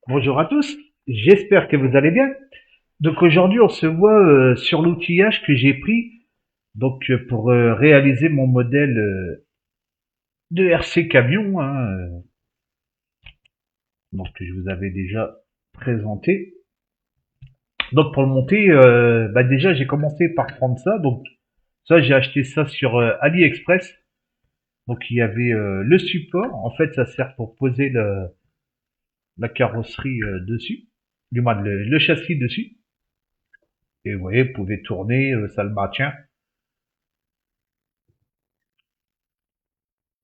Bonjour à tous, j'espère que vous allez bien. Donc aujourd'hui on se voit sur l'outillage que j'ai pris pour réaliser mon modèle de RC camion, hein, que je vous avais déjà présenté. Donc pour le monter, déjà j'ai commencé par prendre ça. Donc ça j'ai acheté ça sur AliExpress. Donc il y avait le support. En fait ça sert pour poser la carrosserie dessus, du moins le châssis dessus. Et vous voyez, vous pouvez tourner, ça le maintient.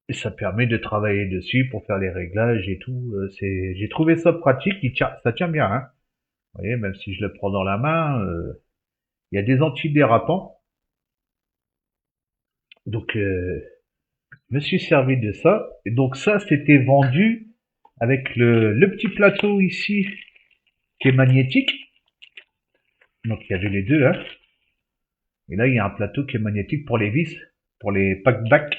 Et ça permet de travailler dessus pour faire les réglages et tout. J'ai trouvé ça pratique, ça tient bien, hein. Vous voyez, même si je le prends dans la main, il y a des antidérapants. Donc, je me suis servi de ça. Et donc ça, c'était vendu avec le petit plateau ici qui est magnétique. Donc il y avait les deux, hein. Et là, il y a un plateau qui est magnétique pour les vis, pour les pack-back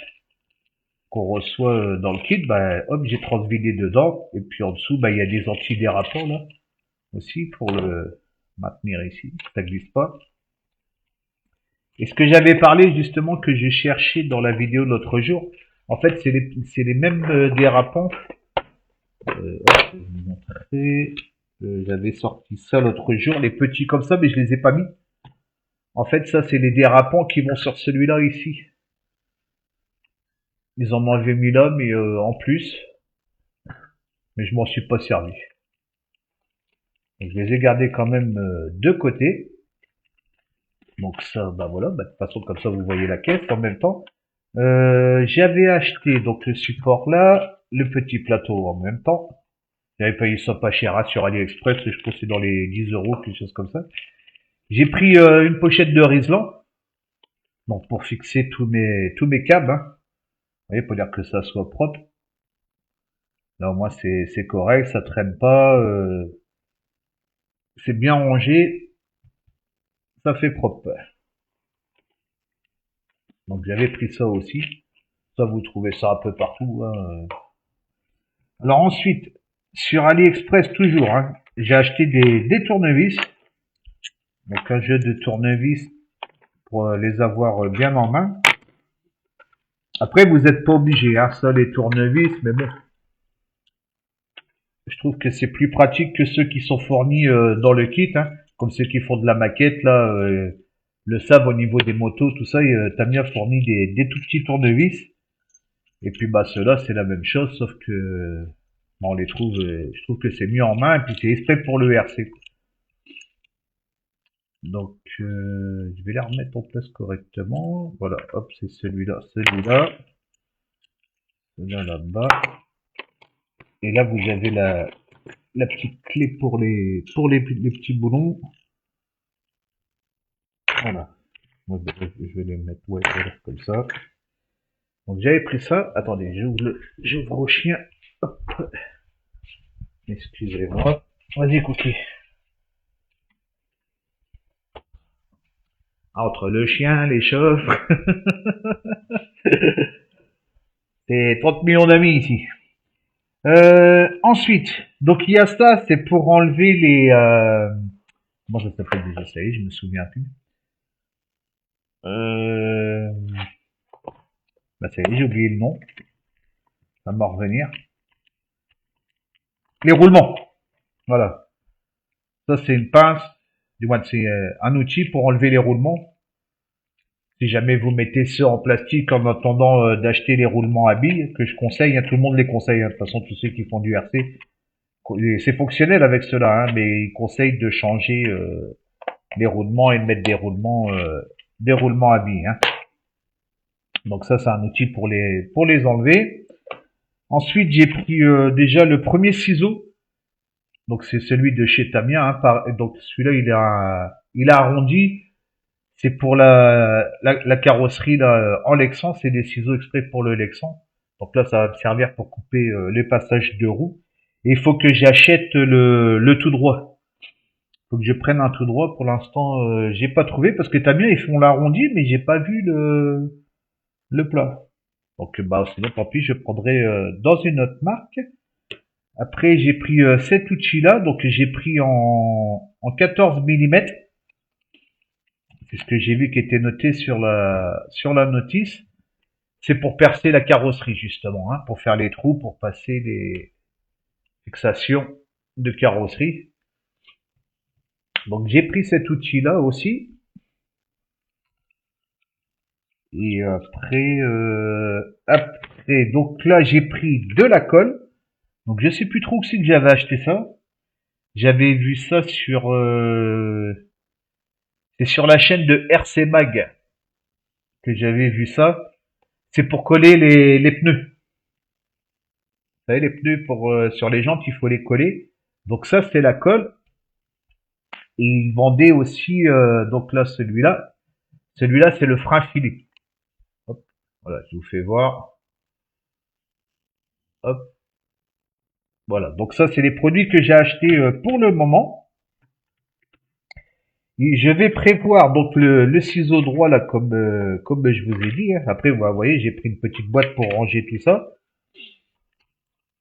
qu'on reçoit dans le kit. Bah, hop, j'ai transvidé dedans. Et puis en dessous, bah, il y a des antidérapants là aussi pour le maintenir ici, ça glisse pas. Et ce que j'avais parlé justement que je cherchais dans la vidéo l'autre jour, en fait c'est les mêmes dérapants. Je vais vous montrer. J'avais sorti ça l'autre jour, les petits comme ça, mais je les ai pas mis. En fait ça c'est les dérapants qui vont sur celui-là ici. Ils en avaient mis là, mais en plus, mais je m'en suis pas servi. Donc, je les ai gardés quand même de côté. Donc ça, bah voilà, bah, de toute façon comme ça vous voyez la caisse en même temps. J'avais acheté donc le support là, le petit plateau en même temps. J'avais payé ça pas cher hein, sur AliExpress, je pense que c'est dans les 10 euros, quelque chose comme ça. J'ai pris une pochette de Rislan, donc pour fixer tous mes câbles. Hein. Vous voyez, pour dire que ça soit propre. Là au moins c'est correct, ça traîne pas, c'est bien rangé, ça fait propre. Donc j'avais pris ça aussi. Ça vous trouvez ça un peu partout. Hein. Alors ensuite, sur AliExpress toujours, hein, j'ai acheté des tournevis. Donc un jeu de tournevis pour les avoir bien en main. Après, vous n'êtes pas obligé, hein, ça les tournevis, mais bon, je trouve que c'est plus pratique que ceux qui sont fournis dans le kit, hein, comme ceux qui font de la maquette, là, le savent au niveau des motos, tout ça, t'as bien fourni des tout petits tournevis. Et puis bah ceux-là, c'est la même chose, sauf que bon, on les trouve, je trouve que c'est mieux en main, et puis c'est exprès pour le RC. Donc, je vais les remettre en place correctement. Voilà, hop, c'est celui-là, celui-là là-bas. Et là, vous avez la petite clé pour les petits boulons. Voilà. Moi, je vais les mettre, ouais, voilà, comme ça. Donc, j'avais pris ça. Attendez, j'ouvre au chien. Hop. Excusez-moi. Vas-y, Cookie. Entre le chien, les chauves, c'est 30 millions d'amis ici. Ensuite, donc il y a ça, c'est pour enlever les... comment ça s'appelle déjà? Ça y est, je me souviens plus. Euh, bah ça y est, j'ai oublié le nom. Ça va me revenir. Les roulements. Voilà. Ça, c'est une pince. Du moins, c'est un outil pour enlever les roulements. Si jamais vous mettez ça en plastique en attendant d'acheter les roulements à billes, que je conseille, hein, tout le monde les conseille. Hein, de toute façon, tous ceux qui font du RC, c'est fonctionnel avec cela, hein, mais ils conseillent de changer les roulements et de mettre des roulements à billes. Hein. Donc ça, c'est un outil pour les enlever. Ensuite, j'ai pris déjà le premier ciseau. Donc c'est celui de chez Tamiya. Hein, donc celui-là, il est arrondi. C'est pour la carrosserie là, en Lexan. C'est des ciseaux exprès pour le Lexan. Donc là, ça va me servir pour couper les passages de roues. Et il faut que j'achète le tout droit. Il faut que je prenne un tout droit. Pour l'instant, j'ai pas trouvé parce que Tamiya ils font l'arrondi, mais j'ai pas vu le plat. Donc bah sinon tant pis, je prendrai dans une autre marque. Après, j'ai pris cet outil-là, donc j'ai pris en 14 mm. C'est ce que j'ai vu qui était noté sur la notice. C'est pour percer la carrosserie, justement, hein, pour faire les trous, pour passer les fixations de carrosserie. Donc j'ai pris cet outil-là aussi. Et après, donc là j'ai pris de la colle. Donc je sais plus trop où c'est que j'avais acheté ça. J'avais vu ça sur c'est sur la chaîne de RC Mag que j'avais vu ça. C'est pour coller les pneus. Vous savez, les pneus pour sur les jantes, il faut les coller. Donc ça c'est la colle. Et ils vendaient aussi donc là celui-là. Celui-là c'est le frein Philippe. Hop, voilà, je vous fais voir. Hop, voilà. Donc ça c'est les produits que j'ai achetés pour le moment. Et je vais prévoir donc le ciseau droit là comme je vous ai dit, hein. Après vous voyez j'ai pris une petite boîte pour ranger tout ça.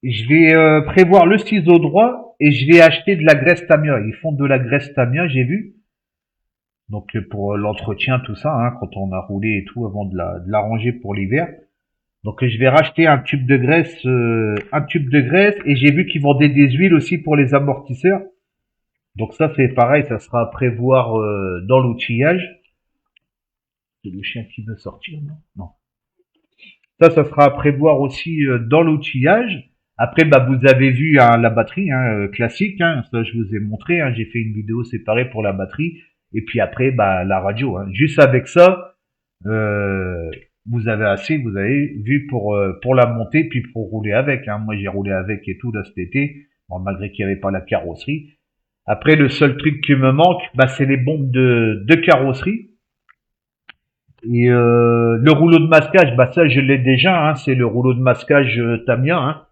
Je vais prévoir le ciseau droit et je vais acheter de la graisse Tamiya. Ils font de la graisse Tamiya, j'ai vu. Donc pour l'entretien, tout ça, hein, quand on a roulé et tout, avant de la ranger pour l'hiver. Donc je vais racheter un tube de graisse, et j'ai vu qu'ils vendaient des huiles aussi pour les amortisseurs. Donc ça c'est pareil, ça sera à prévoir dans l'outillage. C'est le chien qui veut sortir, non? Non. Ça sera à prévoir aussi dans l'outillage. Après, bah, vous avez vu hein, la batterie hein, classique. Hein, ça, je vous ai montré. Hein, j'ai fait une vidéo séparée pour la batterie. Et puis après, bah, la radio. Hein. Juste avec ça, euh, vous avez assez. Vous avez vu pour la monter, puis pour rouler avec. Hein. Moi, j'ai roulé avec et tout là cet été. Bon, malgré qu'il n'y avait pas la carrosserie. Après, le seul truc qui me manque, bah, c'est les bombes de carrosserie. Et le rouleau de masquage, bah ça je l'ai déjà, hein, c'est le rouleau de masquage Tamiya. Hein.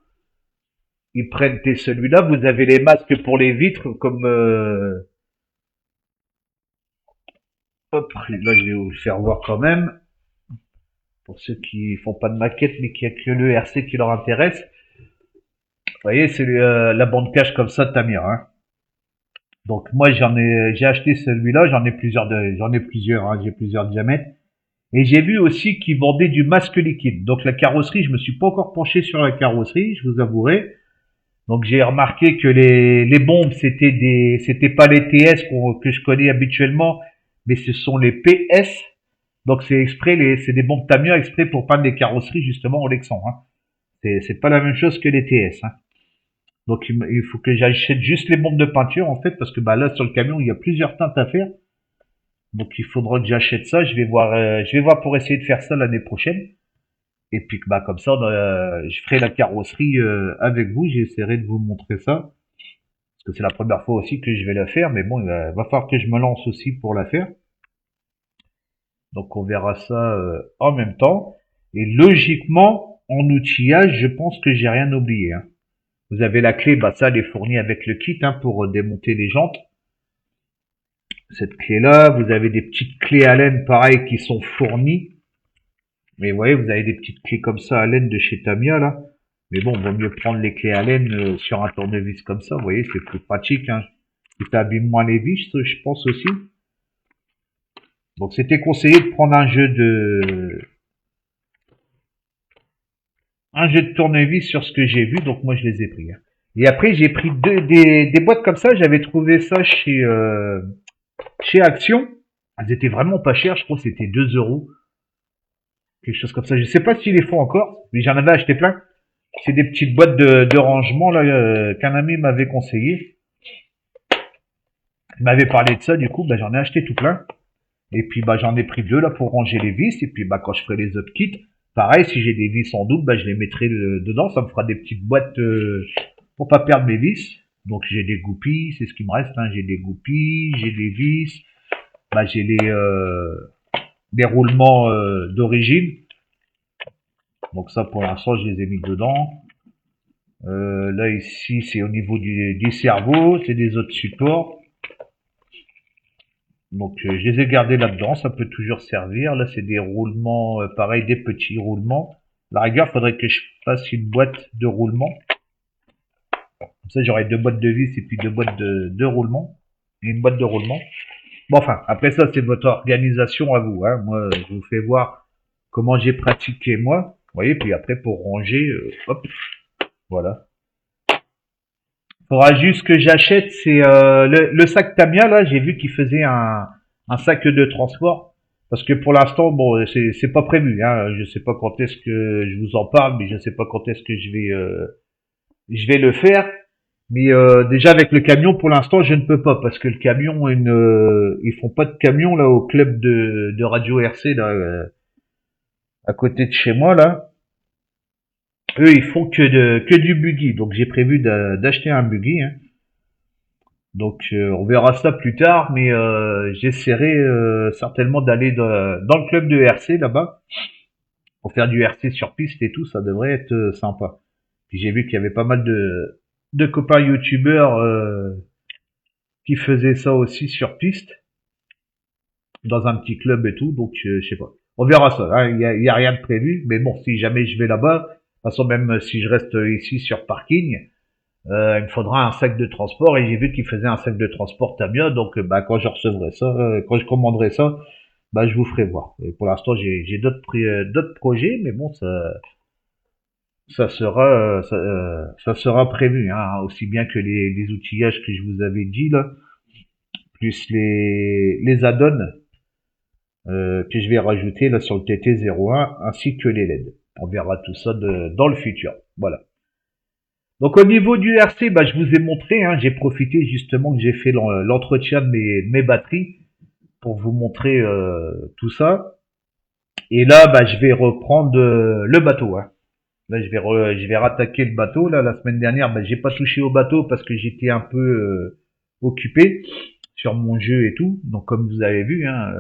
Ils prennent celui-là, vous avez les masques pour les vitres, comme hop, là je vais vous le faire voir quand même, pour ceux qui font pas de maquette mais qui a que le RC qui leur intéresse. Vous voyez, c'est la bande cache comme ça de Tamiya. Hein. Donc moi j'ai acheté celui-là, j'en ai plusieurs, hein, j'ai plusieurs diamètres. Et j'ai vu aussi qu'ils vendaient du masque liquide. Donc la carrosserie, je me suis pas encore penché sur la carrosserie, je vous avouerai. Donc j'ai remarqué que les bombes c'était pas les TS que je connais habituellement, mais ce sont les PS. Donc c'est des bombes Tamiya exprès pour peindre les carrosseries justement au Lexan. Hein. C'est pas la même chose que les TS. Hein. Donc il faut que j'achète juste les bombes de peinture en fait parce que bah là sur le camion il y a plusieurs teintes à faire. Donc il faudra que j'achète ça. Je vais voir pour essayer de faire ça l'année prochaine. Et puis bah comme ça, je ferai la carrosserie avec vous. J'essaierai de vous montrer ça parce que c'est la première fois aussi que je vais la faire. Mais bon, il va falloir que je me lance aussi pour la faire. Donc on verra ça en même temps. Et logiquement, en outillage, je pense que j'ai rien oublié. Hein. Vous avez la clé, bah ça elle est fournie avec le kit hein, pour démonter les jantes. Cette clé-là, vous avez des petites clés à laine pareil qui sont fournies. Mais vous voyez, vous avez des petites clés comme ça à laine de chez Tamiya là. Mais bon, vaut mieux prendre les clés à laine sur un tournevis comme ça. Vous voyez, c'est plus pratique. Hein. Ça abîme moins les vis, je pense aussi. Donc c'était conseillé de prendre un jeu de tournevis sur ce que j'ai vu. Donc moi je les ai pris. Hein. Et après j'ai pris des boîtes comme ça. J'avais trouvé ça chez Action. Elles étaient vraiment pas chères. Je crois que c'était 2 euros. Quelque chose comme ça. Je sais pas s'ils les font encore, mais j'en avais acheté plein. C'est des petites boîtes de rangement là qu'un ami m'avait conseillé. Il m'avait parlé de ça, du coup, bah, j'en ai acheté tout plein. Et puis bah j'en ai pris 2 là pour ranger les vis. Et puis bah quand je ferai les autres kits, pareil, si j'ai des vis en double, bah je les mettrai dedans. Ça me fera des petites boîtes pour pas perdre mes vis. Donc j'ai des goupilles, c'est ce qui me reste. Hein. J'ai des goupilles, j'ai des vis, bah j'ai les roulements d'origine. Donc ça pour l'instant je les ai mis dedans. Là ici c'est au niveau du cerveau, c'est des autres supports. Donc je les ai gardés là-dedans, ça peut toujours servir. Là c'est des roulements, pareil des petits roulements. À la rigueur, faudrait que je fasse une boîte de roulement. Comme ça, j'aurai 2 boîtes de vis et puis 2 boîtes de roulement. Et une boîte de roulement. Bon, enfin, après ça, c'est votre organisation à vous, hein. Moi, je vous fais voir comment j'ai pratiqué moi. Vous voyez, puis après, pour ranger, hop, voilà. Faudra juste que j'achète, c'est le sac Tamiya, là, j'ai vu qu'il faisait un sac de transport. Parce que pour l'instant, bon, c'est pas prévu, hein. Je sais pas quand est-ce que je vous en parle, mais je sais pas quand est-ce que je vais le faire. Mais déjà avec le camion, pour l'instant, je ne peux pas parce que le camion, ils font pas de camion là au club de Radio RC là à côté de chez moi là. Eux, ils font que du buggy. Donc j'ai prévu d'acheter un buggy, hein. Donc on verra ça plus tard, mais j'essaierai certainement d'aller dans le club de RC là-bas pour faire du RC sur piste et tout. Ça devrait être sympa. Puis j'ai vu qu'il y avait pas mal de copains youtubeurs qui faisaient ça aussi sur piste, dans un petit club et tout, donc je sais pas. On verra ça, hein. Y a rien de prévu, mais bon, si jamais je vais là-bas, de toute façon, même si je reste ici sur parking, il me faudra un sac de transport, et j'ai vu qu'il faisait un sac de transport Tamiya, donc bah quand je recevrai ça, quand je commanderai ça, bah je vous ferai voir. Et pour l'instant, j'ai d'autres projets, mais bon, ça sera prévu, hein, aussi bien que les outillages que je vous avais dit là, plus les add-ons que je vais rajouter là sur le TT01 ainsi que les LED. On verra tout ça dans le futur. Voilà. Donc au niveau du RC, bah, je vous ai montré, hein, j'ai profité justement que j'ai fait l'entretien de mes batteries pour vous montrer tout ça. Et là, bah, je vais reprendre le bateau, hein. Là, je vais rattaquer le bateau. Là, la semaine dernière, bah, j'ai pas touché au bateau parce que j'étais un peu occupé sur mon jeu et tout. Donc, comme vous avez vu, hein,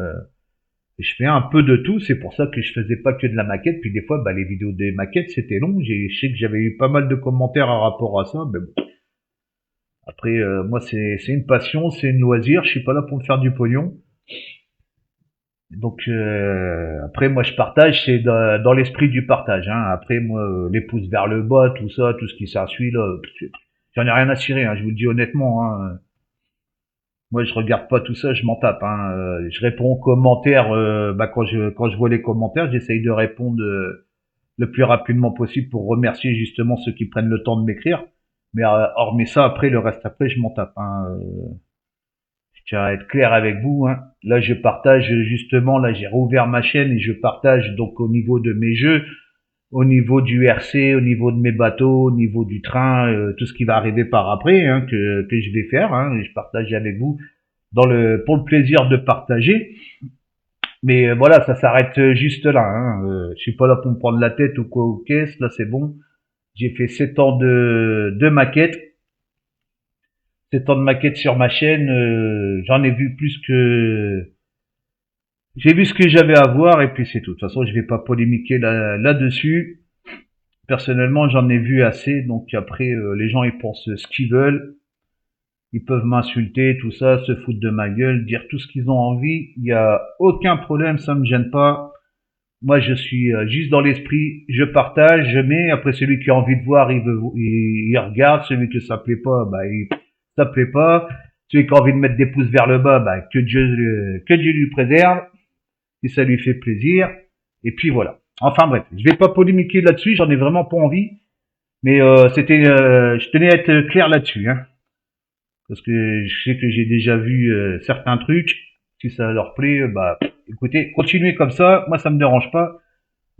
je fais un peu de tout. C'est pour ça que je faisais pas que de la maquette. Puis des fois, bah, les vidéos des maquettes, c'était long. Je sais que j'avais eu pas mal de commentaires à rapport à ça. Mais bon. Après, moi, c'est une passion, c'est une loisir. Je suis pas là pour me faire du pognon. Donc après moi je partage, c'est dans l'esprit du partage, hein. Après moi les pouces vers le bas, tout ça, tout ce qui s'ensuit là, j'en ai rien à cirer, hein, je vous le dis honnêtement, hein. Moi je regarde pas tout ça, je m'en tape, hein. Je réponds aux commentaires bah, quand je vois les commentaires, j'essaye de répondre le plus rapidement possible pour remercier justement ceux qui prennent le temps de m'écrire. Mais hormis ça, après le reste après je m'en tape, hein. Je tiens à être clair avec vous, hein. Là, je partage justement, là, j'ai rouvert ma chaîne et je partage donc au niveau de mes jeux, au niveau du RC, au niveau de mes bateaux, au niveau du train, tout ce qui va arriver par après, hein, que je vais faire, hein, et je partage avec vous pour le plaisir de partager. Mais voilà, ça s'arrête juste là, hein. Je suis pas là pour me prendre la tête ou quoi ou qu'est-ce, là c'est bon. J'ai fait 7 ans de maquette. 7 ans de maquette sur ma chaîne, j'en ai vu plus que j'ai vu ce que j'avais à voir et puis c'est tout. De toute façon, je vais pas polémiquer là-dessus. Personnellement, j'en ai vu assez. Donc après, les gens ils pensent ce qu'ils veulent. Ils peuvent m'insulter, tout ça, se foutre de ma gueule, dire tout ce qu'ils ont envie. Il y a aucun problème, ça me gêne pas. Moi, je suis juste dans l'esprit. Je partage, je mets. Après, celui qui a envie de voir, il regarde. Celui que ça plaît pas, bah, ça plaît pas. Celui qui a envie de mettre des pouces vers le bas, bah, que Dieu lui préserve. Si ça lui fait plaisir. Et puis voilà. Enfin bref, je vais pas polémiquer là-dessus, j'en ai vraiment pas envie. Mais je tenais à être clair là-dessus, hein, parce que je sais que j'ai déjà vu certains trucs. Si ça leur plaît, bah écoutez, continuez comme ça. Moi, ça me dérange pas.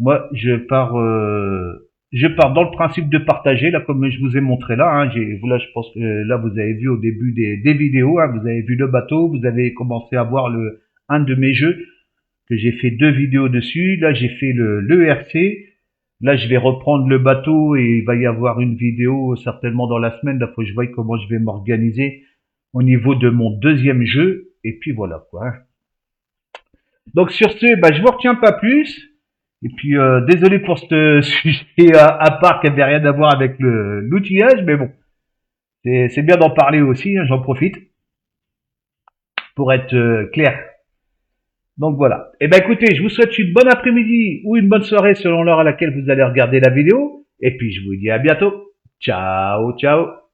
Moi, je pars dans le principe de partager, là, comme je vous ai montré là. Hein, là, je pense que là, vous avez vu au début des vidéos, hein, vous avez vu le bateau, vous avez commencé à voir un de mes jeux que j'ai fait 2 vidéos dessus. Là, j'ai fait le ERC. Là, je vais reprendre le bateau et il va y avoir une vidéo certainement dans la semaine. Là, faut que je voie comment je vais m'organiser au niveau de mon deuxième jeu. Et puis voilà, quoi. Donc sur ce, bah, je vous retiens pas plus. Et puis désolé pour ce sujet à part qui n'avait rien à voir avec l'outillage, mais bon, c'est bien d'en parler aussi, hein, j'en profite pour être clair. Donc voilà. Eh ben écoutez, je vous souhaite une bonne après-midi ou une bonne soirée selon l'heure à laquelle vous allez regarder la vidéo. Et puis je vous dis à bientôt. Ciao, ciao.